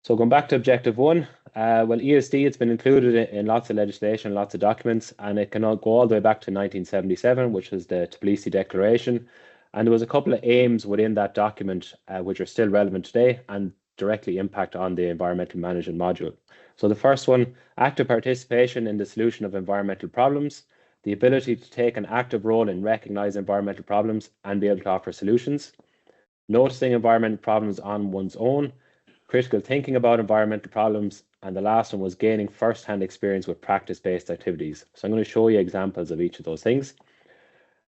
So going back to objective 1, well, ESD, it's been included in lots of legislation, lots of documents, and it can go all the way back to 1977, which was the Tbilisi Declaration. And there was a couple of aims within that document, which are still relevant today and directly impact on the environmental management module. So the first one, active participation in the solution of environmental problems, the ability to take an active role in recognizing environmental problems and be able to offer solutions, noticing environmental problems on one's own, critical thinking about environmental problems, and the last one was gaining first-hand experience with practice-based activities. So I'm going to show you examples of each of those things.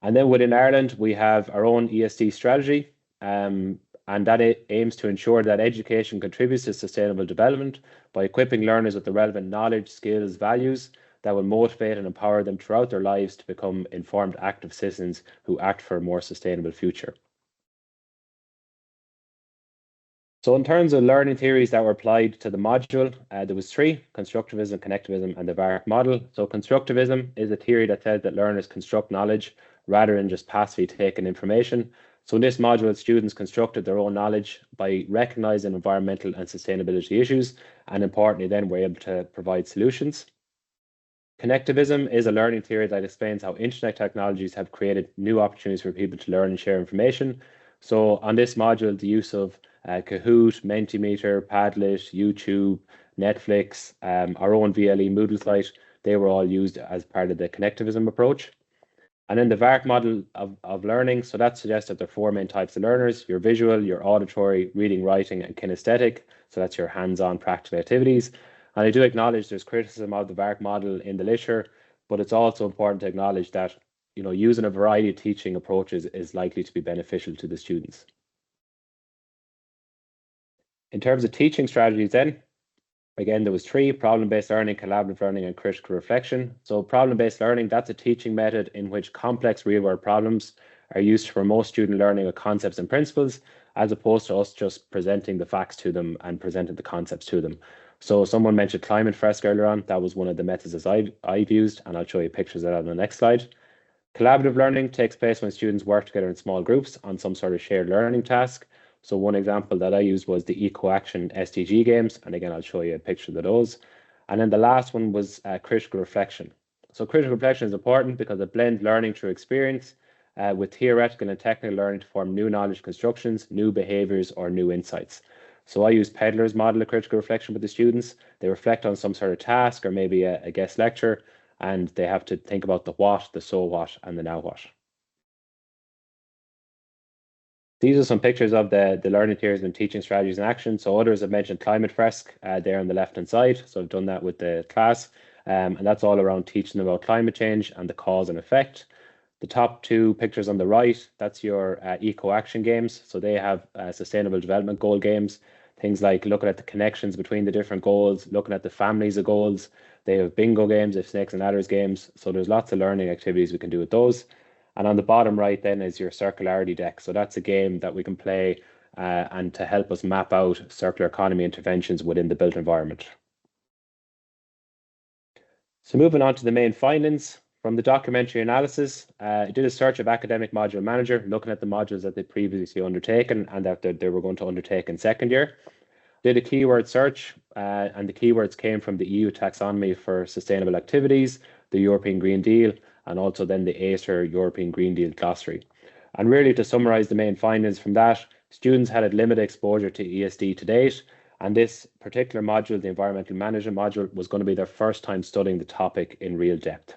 And then within Ireland, we have our own ESD strategy, and that aims to ensure that education contributes to sustainable development by equipping learners with the relevant knowledge, skills, values that will motivate and empower them throughout their lives to become informed, active citizens who act for a more sustainable future. So in terms of learning theories that were applied to the module, there was 3, constructivism, connectivism, and the VARC model. So constructivism is a theory that says that learners construct knowledge rather than just passively taking information. So in this module, students constructed their own knowledge by recognizing environmental and sustainability issues, and importantly then were able to provide solutions. Connectivism is a learning theory that explains how internet technologies have created new opportunities for people to learn and share information. So on this module, the use of Kahoot, Mentimeter, Padlet, YouTube, Netflix, our own VLE Moodle site, they were all used as part of the connectivism approach. And then the VARC model of learning, so that suggests that there are 4 main types of learners: your visual, your auditory, reading, writing, and kinesthetic. So that's your hands-on practical activities. And I do acknowledge there's criticism of the VARC model in the literature, but it's also important to acknowledge that using a variety of teaching approaches is likely to be beneficial to the students. In terms of teaching strategies then, again, there was 3: problem-based learning, collaborative learning, and critical reflection. So problem-based learning, that's a teaching method in which complex real-world problems are used to promote student learning of concepts and principles, as opposed to us just presenting the facts to them and presenting the concepts to them. So someone mentioned climate fresco earlier on. That was one of the methods that I've used, and I'll show you pictures of that on the next slide. Collaborative learning takes place when students work together in small groups on some sort of shared learning task. So one example that I used was the Eco-Action SDG games, and again, I'll show you a picture of those. And then the last one was critical reflection. So critical reflection is important because it blends learning through experience with theoretical and technical learning to form new knowledge constructions, new behaviors, or new insights. So I use Pedler's model of critical reflection with the students. They reflect on some sort of task or maybe a guest lecture, and they have to think about the what, the so what, and the now what. These are some pictures of the learning theories and teaching strategies in action. So others have mentioned climate fresque there on the left-hand side. So I've done that with the class, and that's all around teaching about climate change and the cause and effect. The top 2 pictures on the right, that's your Eco-Action games. So they have sustainable development goal games, things like looking at the connections between the different goals, looking at the families of goals. They have bingo games, they have snakes and ladders games. So there's lots of learning activities we can do with those. And on the bottom right then is your circularity deck. So that's a game that we can play and to help us map out circular economy interventions within the built environment. So moving on to the main findings. From the documentary analysis, I did a search of academic module manager, looking at the modules that they previously undertaken and that they were going to undertake in second year. Did a keyword search, and the keywords came from the EU taxonomy for sustainable activities, the European Green Deal, and also then the ACER European Green Deal glossary. And really, to summarize the main findings from that, students had a limited exposure to ESD to date, and this particular module, the environmental management module, was going to be their first time studying the topic in real depth.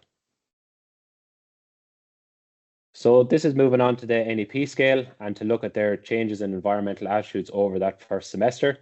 So this is moving on to the NEP scale and to look at their changes in environmental attitudes over that first semester.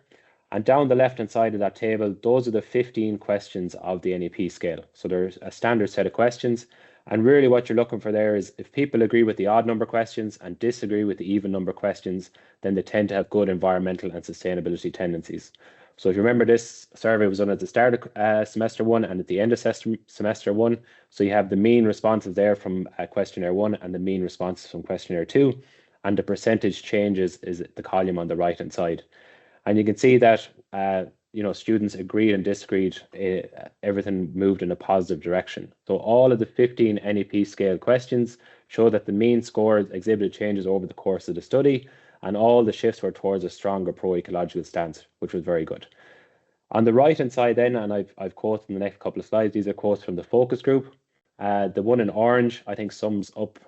And down the left-hand side of that table, those are the 15 questions of the NEP scale. So there's a standard set of questions. And really what you're looking for there is if people agree with the odd number questions and disagree with the even number questions, then they tend to have good environmental and sustainability tendencies. So if you remember, this survey was done at the start of semester 1 and at the end of semester 1. So you have the mean responses there from questionnaire 1 and the mean responses from questionnaire 2. And the percentage changes is the column on the right-hand side. And you can see that students agreed and disagreed, everything moved in a positive direction. So all of the 15 NEP scale questions show that the mean scores exhibited changes over the course of the study, and all the shifts were towards a stronger pro-ecological stance, which was very good. On the right-hand side then, and I've quotes in the next couple of slides, these are quotes from the focus group. The one in orange, I think, sums up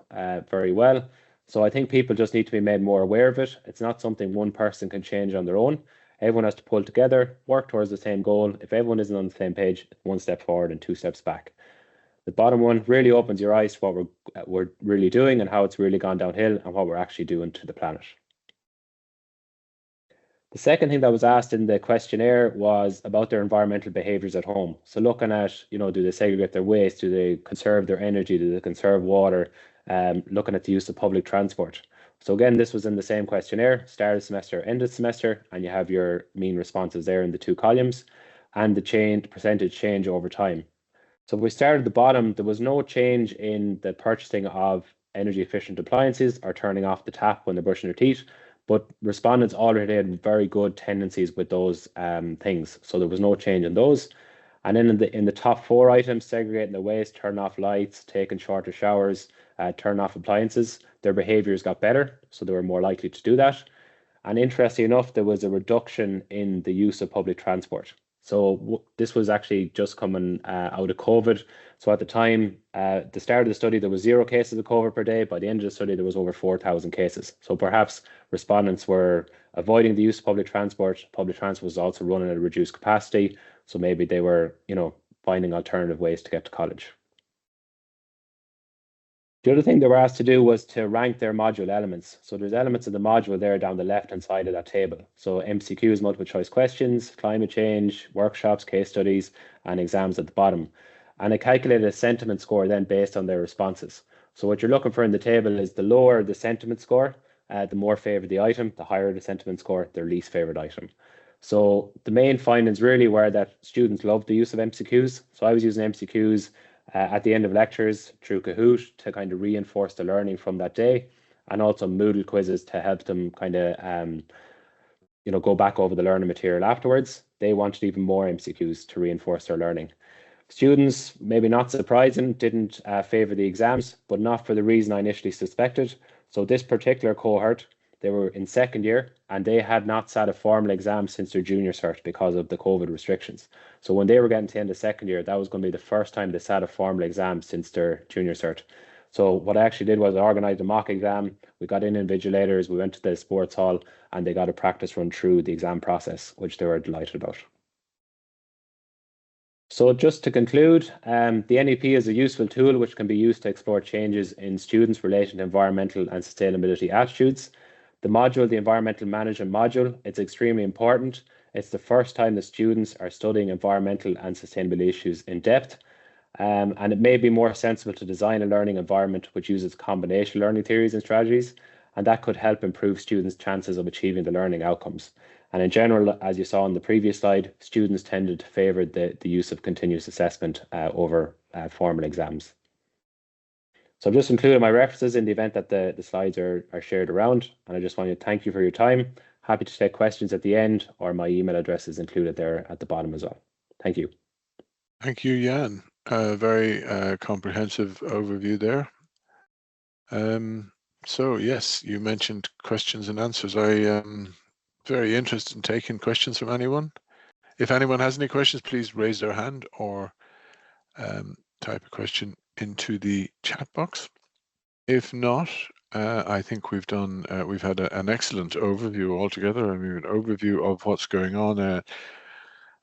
very well. So I think people just need to be made more aware of it. It's not something one person can change on their own. Everyone has to pull together, work towards the same goal. If everyone isn't on the same page, 1 step forward and 2 steps back. The bottom one really opens your eyes to what we're really doing and how it's really gone downhill and what we're actually doing to the planet. The second thing that was asked in the questionnaire was about their environmental behaviours at home. So looking at, do they segregate their waste? Do they conserve their energy? Do they conserve water? Looking at the use of public transport. So again, this was in the same questionnaire, start of semester, end of semester, and you have your mean responses there in the 2 columns and the percentage change over time. So if we start at the bottom, there was no change in the purchasing of energy efficient appliances or turning off the tap when they're brushing their teeth, but respondents already had very good tendencies with those things. So there was no change in those. And then in the top 4 items, segregating the waste, turn off lights, taking shorter showers, turn off appliances, their behaviours got better, so they were more likely to do that. And interestingly enough, there was a reduction in the use of public transport. So this was actually just coming out of COVID. So at the time, the start of the study, there was 0 cases of COVID per day. By the end of the study, there was over 4,000 cases. So perhaps respondents were avoiding the use of public transport. Public transport was also running at a reduced capacity. So maybe they were, finding alternative ways to get to college. The other thing they were asked to do was to rank their module elements. So there's elements of the module there down the left-hand side of that table. So MCQs, multiple choice questions, climate change, workshops, case studies, and exams at the bottom. And it calculated a sentiment score then based on their responses. So what you're looking for in the table is the lower the sentiment score, the more favoured the item, the higher the sentiment score, their least favoured item. So the main findings really were that students loved the use of MCQs. So I was using MCQs at the end of lectures through Kahoot to kind of reinforce the learning from that day, and also Moodle quizzes to help them kind of go back over the learning material afterwards. They wanted even more MCQs to reinforce their learning. Students, maybe not surprising, didn't favour the exams, but not for the reason I initially suspected. So this particular cohort, they were in second year and they had not sat a formal exam since their junior cert because of the COVID restrictions. So when they were getting to the end of second year, that was going to be the first time they sat a formal exam since their junior cert. So what I actually did was I organised a mock exam. We got in invigilators, we went to the sports hall, and they got a practice run through the exam process, which they were delighted about. So just to conclude, the NEP is a useful tool which can be used to explore changes in students relating to environmental and sustainability attitudes. The module, the environmental management module, it's extremely important. It's the first time that students are studying environmental and sustainability issues in depth. And it may be more sensible to design a learning environment which uses combination learning theories and strategies, and that could help improve students' chances of achieving the learning outcomes. And in general, as you saw on the previous slide, students tended to favour the use of continuous assessment over formal exams. So I've just included my references in the event that the slides are shared around, and I just want to thank you for your time. Happy to take questions at the end, or my email address is included there at the bottom as well. Thank you. Thank you, Jan. Very comprehensive overview there. So yes, you mentioned questions and answers. I am very interested in taking questions from anyone. If anyone has any questions, please raise their hand or type a question into the chat box. If not, I think we've had an excellent overview altogether. I mean, an overview of what's going on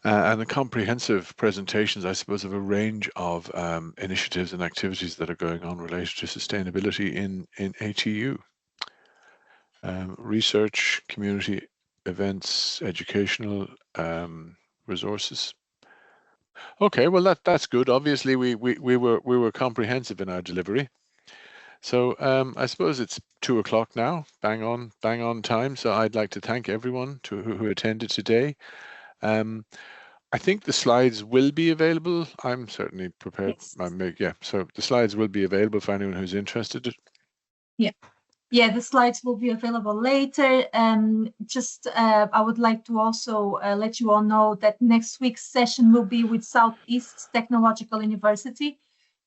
and a comprehensive presentations, I suppose, of a range of initiatives and activities that are going on related to sustainability in ATU. Research, community events, educational resources. Okay, well that's good. Obviously, we were comprehensive in our delivery. So I suppose it's 2 o'clock now, bang on time. So I'd like to thank everyone who attended today. I think the slides will be available. I'm certainly prepared. Yes. Yeah, so the slides will be available for anyone who's interested. Yeah, the slides will be available later. I would like to also let you all know that next week's session will be with Southeast Technological University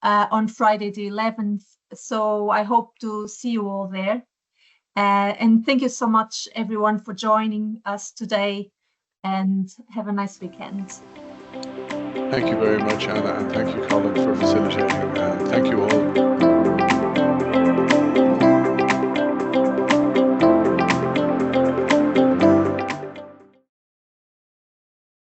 on Friday the 11th. So I hope to see you all there. And thank you so much, everyone, for joining us today, and have a nice weekend. Thank you very much, Anna, and thank you, Colin, for facilitating. Thank you all.